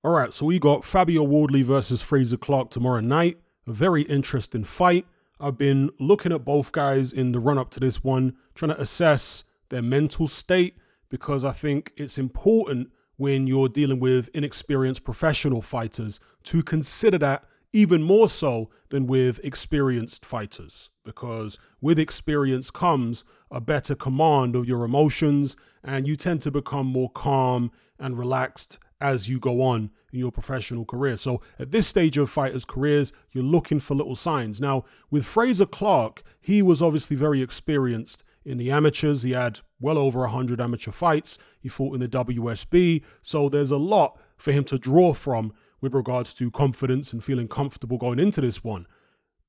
All right, so we got Fabio Wardley versus Frazer Clarke tomorrow night. A very interesting fight. I've been looking at both guys in the run-up to this one, trying to assess their mental state, because I think it's important when you're dealing with inexperienced professional fighters to consider that even more so than with experienced fighters, because with experience comes a better command of your emotions, and you tend to become more calm and relaxed as you go on in your professional career. So at this stage of fighters' careers, you're looking for little signs. Now, with Frazer Clarke, he was obviously very experienced in the amateurs. He had well over 100 amateur fights. He fought in the WSB. So there's a lot for him to draw from with regards to confidence and feeling comfortable going into this one.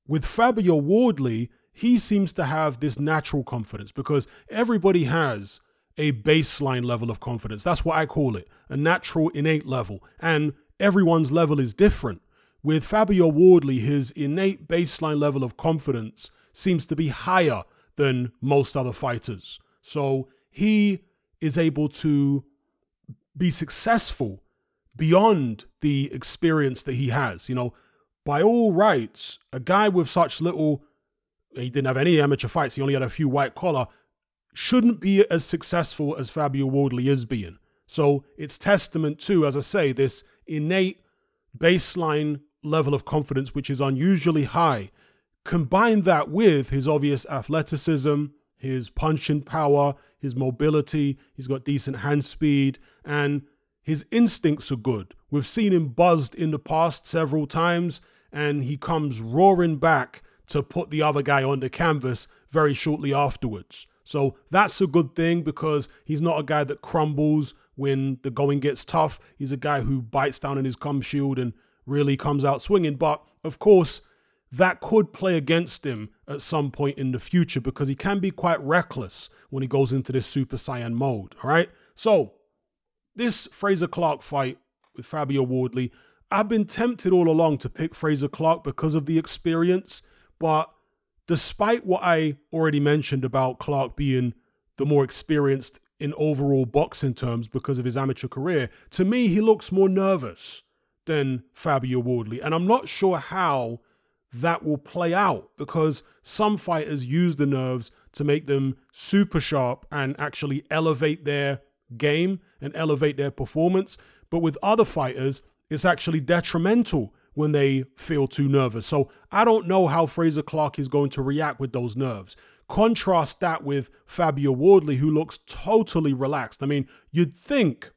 With Fabio Wardley, he seems to have this natural confidence because everybody has a baseline level of confidence. That's what I call it, a natural innate level. And everyone's level is different. With Fabio Wardley, his innate baseline level of confidence seems to be higher than most other fighters. So he is able to be successful beyond the experience that he has. You know, by all rights, a guy with such little, he didn't have any amateur fights, he only had a few white collar, shouldn't be as successful as Fabio Wardley is being. So it's testament to, as I say, this innate baseline level of confidence, which is unusually high. Combine that with his obvious athleticism, his punching power, his mobility, he's got decent hand speed, and his instincts are good. We've seen him buzzed in the past several times, and he comes roaring back to put the other guy on the canvas very shortly afterwards. So that's a good thing because he's not a guy that crumbles when the going gets tough. He's a guy who bites down in his cum shield and really comes out swinging. But of course, that could play against him at some point in the future because he can be quite reckless when he goes into this Super Saiyan mode. All right. So this Frazer Clarke fight with Fabio Wardley, I've been tempted all along to pick Frazer Clarke because of the experience, but despite what I already mentioned about Clarke being the more experienced in overall boxing terms because of his amateur career, to me, he looks more nervous than Fabio Wardley. And I'm not sure how that will play out because some fighters use the nerves to make them super sharp and actually elevate their game and elevate their performance. But with other fighters, it's actually detrimental when they feel too nervous. So I don't know how Frazer Clarke is going to react with those nerves. Contrast that with Fabio Wardley, who looks totally relaxed. I mean, you'd think,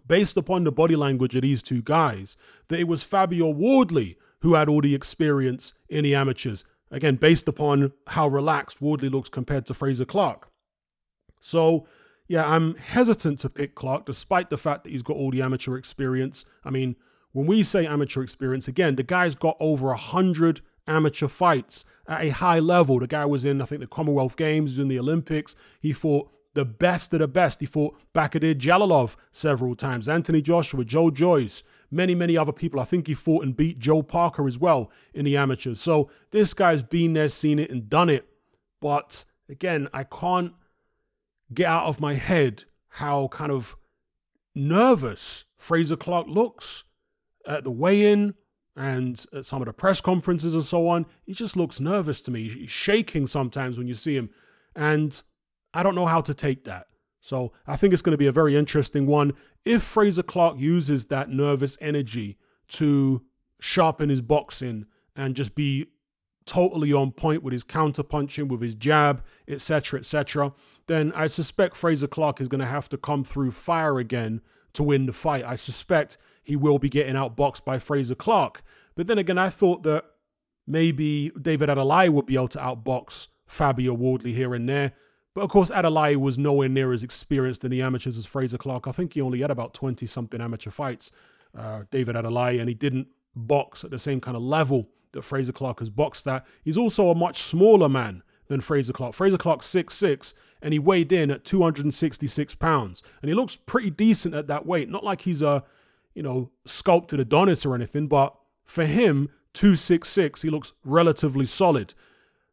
based upon the body language of these two guys, that it was Fabio Wardley who had all the experience in the amateurs. Again, based upon how relaxed Wardley looks compared to Frazer Clarke. So yeah, I'm hesitant to pick Clarke, despite the fact that he's got all the amateur experience. I mean, when we say amateur experience, again, the guy's got over 100 amateur fights at a high level. The guy was in, I think, the Commonwealth Games, he was in the Olympics. He fought the best of the best. He fought Bakadir Jalilov several times, Anthony Joshua, Joe Joyce, many, many other people. I think he fought and beat Joe Parker as well in the amateurs. So this guy's been there, seen it, and done it. But again, I can't get out of my head how kind of nervous Frazer Clarke looks at the weigh-in and at some of the press conferences and so on. He just looks nervous to me. He's shaking sometimes when you see him. And I don't know how to take that. So I think it's going to be a very interesting one. If Frazer Clarke uses that nervous energy to sharpen his boxing and just be totally on point with his counter-punching, with his jab, etc., then I suspect Frazer Clarke is going to have to come through fire again to win the fight. I suspect he will be getting outboxed by Frazer Clarke. But then again, I thought that maybe David Adeleye would be able to outbox Fabio Wardley here and there. But of course, Adeleye was nowhere near as experienced in the amateurs as Frazer Clarke. I think he only had about 20-something amateur fights, David Adeleye, and he didn't box at the same kind of level that Frazer Clarke has boxed at. He's also a much smaller man than Frazer Clarke. Frazer Clarke's 6'6", and he weighed in at 266 pounds. And he looks pretty decent at that weight. Not like he's a, sculpted Adonis or anything, but for him, 266, he looks relatively solid.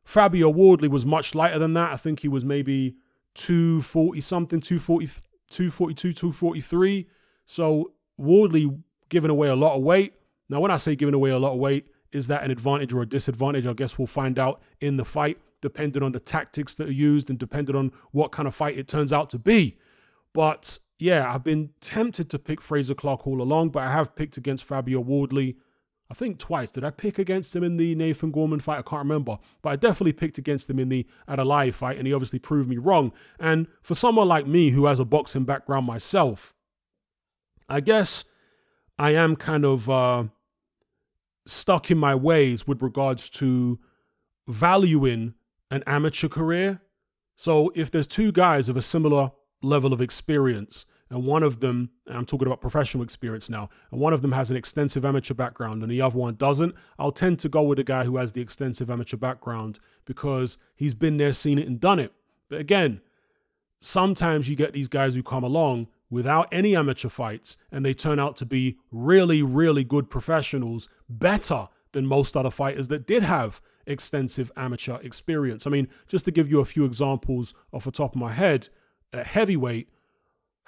Fabio Wardley was much lighter than that. I think he was maybe 240 something, 242, 243. So Wardley giving away a lot of weight. Now, when I say giving away a lot of weight, is that an advantage or a disadvantage? I guess we'll find out in the fight, depending on the tactics that are used and depending on what kind of fight it turns out to be. But yeah, I've been tempted to pick Frazer Clarke all along, but I have picked against Fabio Wardley, I think twice. Did I pick against him in the Nathan Gorman fight? I can't remember. But I definitely picked against him in the Adelaide fight, and he obviously proved me wrong. And for someone like me who has a boxing background myself, I guess I am kind of stuck in my ways with regards to valuing an amateur career. So if there's two guys of a similar level of experience, and one of them, and I'm talking about professional experience now, and one of them has an extensive amateur background and the other one doesn't, I'll tend to go with the guy who has the extensive amateur background because he's been there, seen it, and done it. But again, sometimes you get these guys who come along without any amateur fights, and they turn out to be really, really good professionals, better than most other fighters that did have extensive amateur experience. I mean, just to give you a few examples off the top of my head, at heavyweight,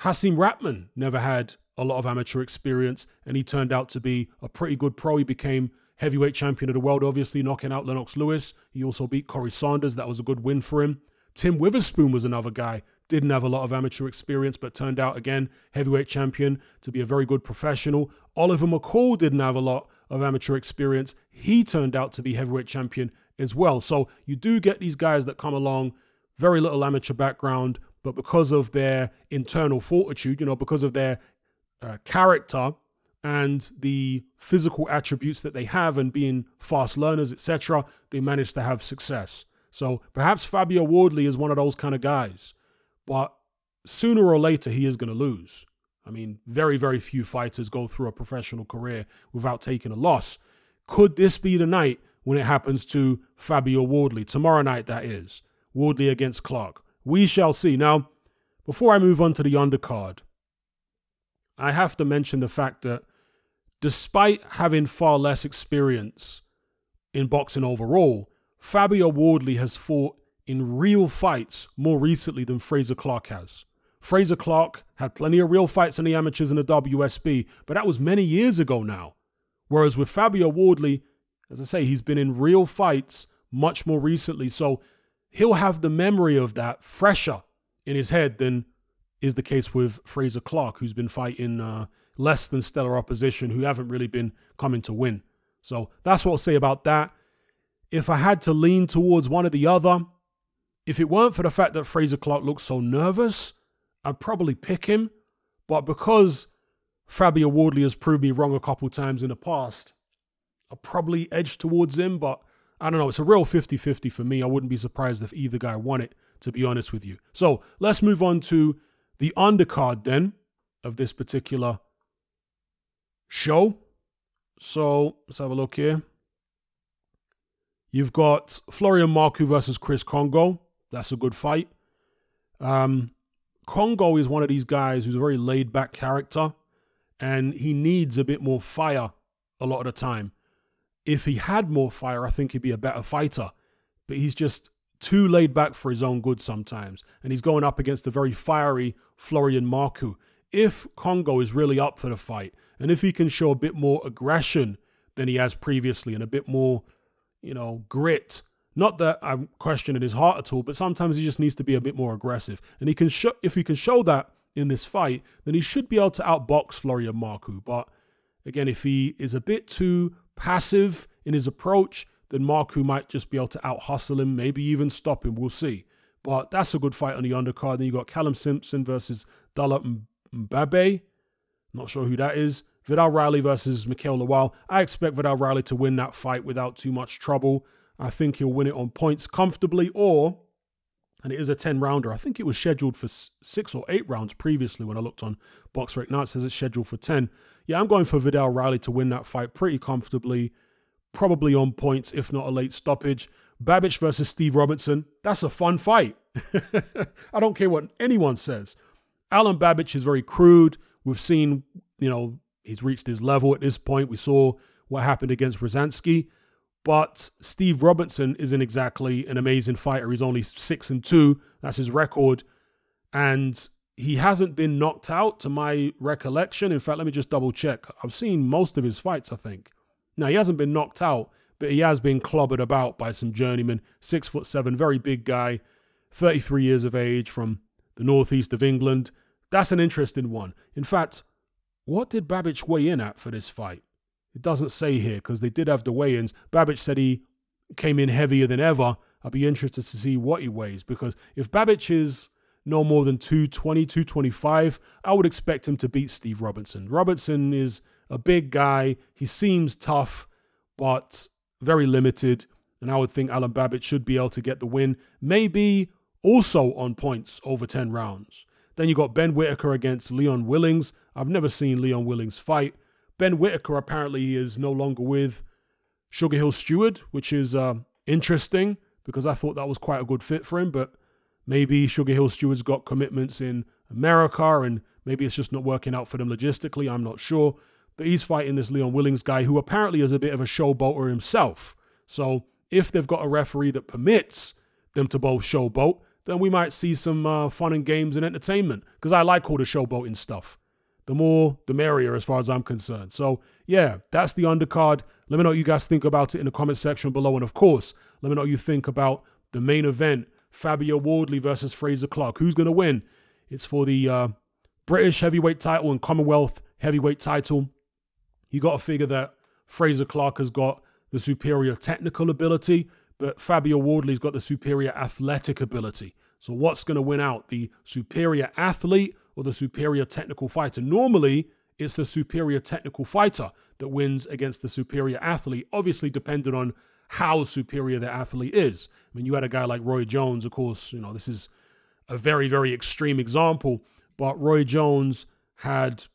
Hasim Ratman never had a lot of amateur experience, and he turned out to be a pretty good pro. He became heavyweight champion of the world, obviously, knocking out Lennox Lewis. He also beat Corey Sanders. That was a good win for him. Tim Witherspoon was another guy. Didn't have a lot of amateur experience, but turned out, again, heavyweight champion, to be a very good professional. Oliver McCall didn't have a lot of amateur experience. He turned out to be heavyweight champion as well. So you do get these guys that come along, very little amateur background, but because of their internal fortitude, because of their character and the physical attributes that they have and being fast learners, etc., they manage to have success. So perhaps Fabio Wardley is one of those kind of guys. But sooner or later, he is going to lose. I mean, very, very few fighters go through a professional career without taking a loss. Could this be the night when it happens to Fabio Wardley? Tomorrow night, that is. Wardley against Clarke. We shall see. Now, before I move on to the undercard, I have to mention the fact that despite having far less experience in boxing overall, Fabio Wardley has fought in real fights more recently than Frazer Clarke has. Frazer Clarke had plenty of real fights in the amateurs in the WSB, but that was many years ago now. Whereas with Fabio Wardley, as I say, he's been in real fights much more recently, so he'll have the memory of that fresher in his head than is the case with Frazer Clarke, who's been fighting less than stellar opposition, who haven't really been coming to win. So that's what I'll say about that. If I had to lean towards one or the other, if it weren't for the fact that Frazer Clarke looks so nervous, I'd probably pick him. But because Fabio Wardley has proved me wrong a couple times in the past, I'll probably edge towards him. But I don't know. It's a real 50-50 for me. I wouldn't be surprised if either guy won it, to be honest with you. So let's move on to the undercard then of this particular show. So let's have a look here. You've got Florian Marku versus Chris Kongo. That's a good fight. Kongo is one of these guys who's a very laid-back character, and he needs a bit more fire a lot of the time. If he had more fire, I think he'd be a better fighter. But he's just too laid back for his own good sometimes. And he's going up against a very fiery Florian Marku. If Kongo is really up for the fight, and if he can show a bit more aggression than he has previously and a bit more, grit. Not that I'm questioning his heart at all, but sometimes he just needs to be a bit more aggressive. And he can if he can show that in this fight, then he should be able to outbox Florian Marku. But again, if he is a bit too passive in his approach, then Marku might just be able to out-hustle him, maybe even stop him. We'll see. But that's a good fight on the undercard. Then you got Callum Simpson versus Dalot Mbabe. Not sure who that is. Vidal Riley versus Mikael Lawal. I expect Vidal Riley to win that fight without too much trouble. I think he'll win it on points comfortably, and it is a 10-rounder. I think it was scheduled for 6 or 8 rounds previously when I looked on BoxRec. Now it says it's scheduled for 10. Yeah, I'm going for Vidal Riley to win that fight pretty comfortably, probably on points, if not a late stoppage. Babic versus Steve Robinson. That's a fun fight. I don't care what anyone says. Alan Babic is very crude. We've seen, he's reached his level at this point. We saw what happened against Brzezinski. But Steve Robinson isn't exactly an amazing fighter. He's only 6-2. That's his record. And he hasn't been knocked out to my recollection. In fact, let me just double check. I've seen most of his fights, I think. Now, he hasn't been knocked out, but he has been clobbered about by some journeymen. 6'7", very big guy, 33 years of age, from the northeast of England. That's an interesting one. In fact, what did Babic weigh in at for this fight? It doesn't say here, because they did have the weigh-ins. Babic said he came in heavier than ever. I'd be interested to see what he weighs, because if Babic is no more than 220, 225, I would expect him to beat Steve Robertson. Robertson is a big guy. He seems tough, but very limited. And I would think Alan Babic should be able to get the win. Maybe also on points over 10 rounds. Then you got Ben Whittaker against Leon Willings. I've never seen Leon Willings fight. Ben Whittaker apparently is no longer with Sugar Hill Stewart, which is interesting because I thought that was quite a good fit for him. But maybe Sugar Hill Stewart's got commitments in America and maybe it's just not working out for them logistically. I'm not sure. But he's fighting this Leon Willings guy who apparently is a bit of a showboater himself. So if they've got a referee that permits them to both showboat, then we might see some fun and games and entertainment, because I like all the showboating stuff. The more, the merrier as far as I'm concerned. So yeah, that's the undercard. Let me know what you guys think about it in the comment section below. And of course, let me know what you think about the main event, Fabio Wardley versus Frazer Clarke. Who's going to win? It's for the British heavyweight title and Commonwealth heavyweight title. You got to figure that Frazer Clarke has got the superior technical ability, but Fabio Wardley's got the superior athletic ability. So what's going to win out? The superior athlete or the superior technical fighter? Normally, it's the superior technical fighter that wins against the superior athlete, obviously depending on how superior the athlete is. I mean, you had a guy like Roy Jones, of course, you know, this is a very, very extreme example, but Roy Jones had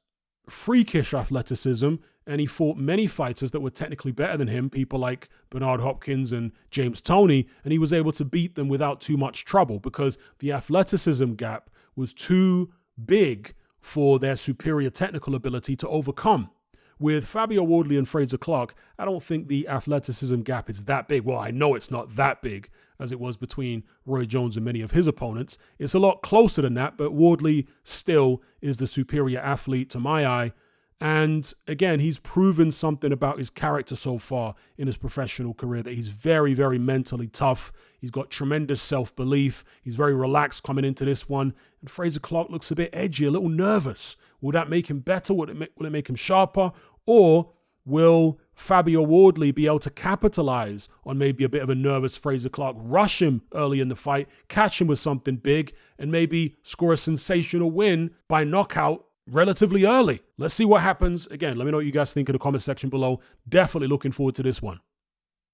freakish athleticism, and he fought many fighters that were technically better than him, people like Bernard Hopkins and James Toney, and he was able to beat them without too much trouble because the athleticism gap was too big for their superior technical ability to overcome. With Fabio Wardley and Frazer Clarke, I don't think the athleticism gap is that big. Well, I know it's not that big as it was between Roy Jones and many of his opponents. It's a lot closer than that, but Wardley still is the superior athlete to my eye. And again, he's proven something about his character so far in his professional career, that he's very, very mentally tough. He's got tremendous self-belief. He's very relaxed coming into this one. And Frazer Clarke looks a bit edgy, a little nervous. Will that make him better? Will it make him sharper? Or will Fabio Wardley be able to capitalize on maybe a bit of a nervous Frazer Clarke, rush him early in the fight, catch him with something big, and maybe score a sensational win by knockout relatively early? Let's see what happens. Again, let me know what you guys think in the comment section below. Definitely looking forward to this one.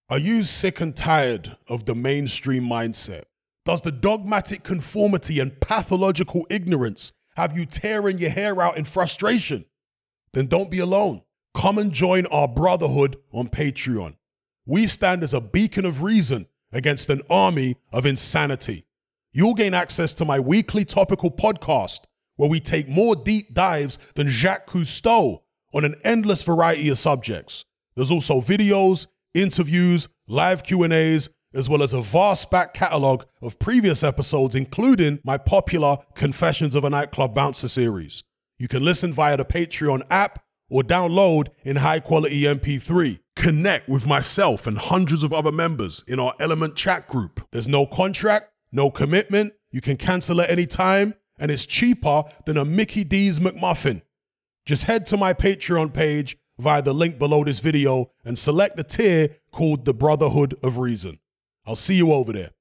Are you sick and tired of the mainstream mindset? Does the dogmatic conformity and pathological ignorance have you tearing your hair out in frustration? Then don't be alone. Come and join our brotherhood on Patreon. We stand as a beacon of reason against an army of insanity. You'll gain access to my weekly topical podcast, where we take more deep dives than Jacques Cousteau on an endless variety of subjects. There's also videos, interviews, live Q&As, as well as a vast back catalogue of previous episodes, including my popular Confessions of a Nightclub Bouncer series. You can listen via the Patreon app or download in high-quality MP3. Connect with myself and hundreds of other members in our Element chat group. There's no contract, no commitment. You can cancel at any time, and it's cheaper than a Mickey D's McMuffin. Just head to my Patreon page via the link below this video and select the tier called the Brotherhood of Reason. I'll see you over there.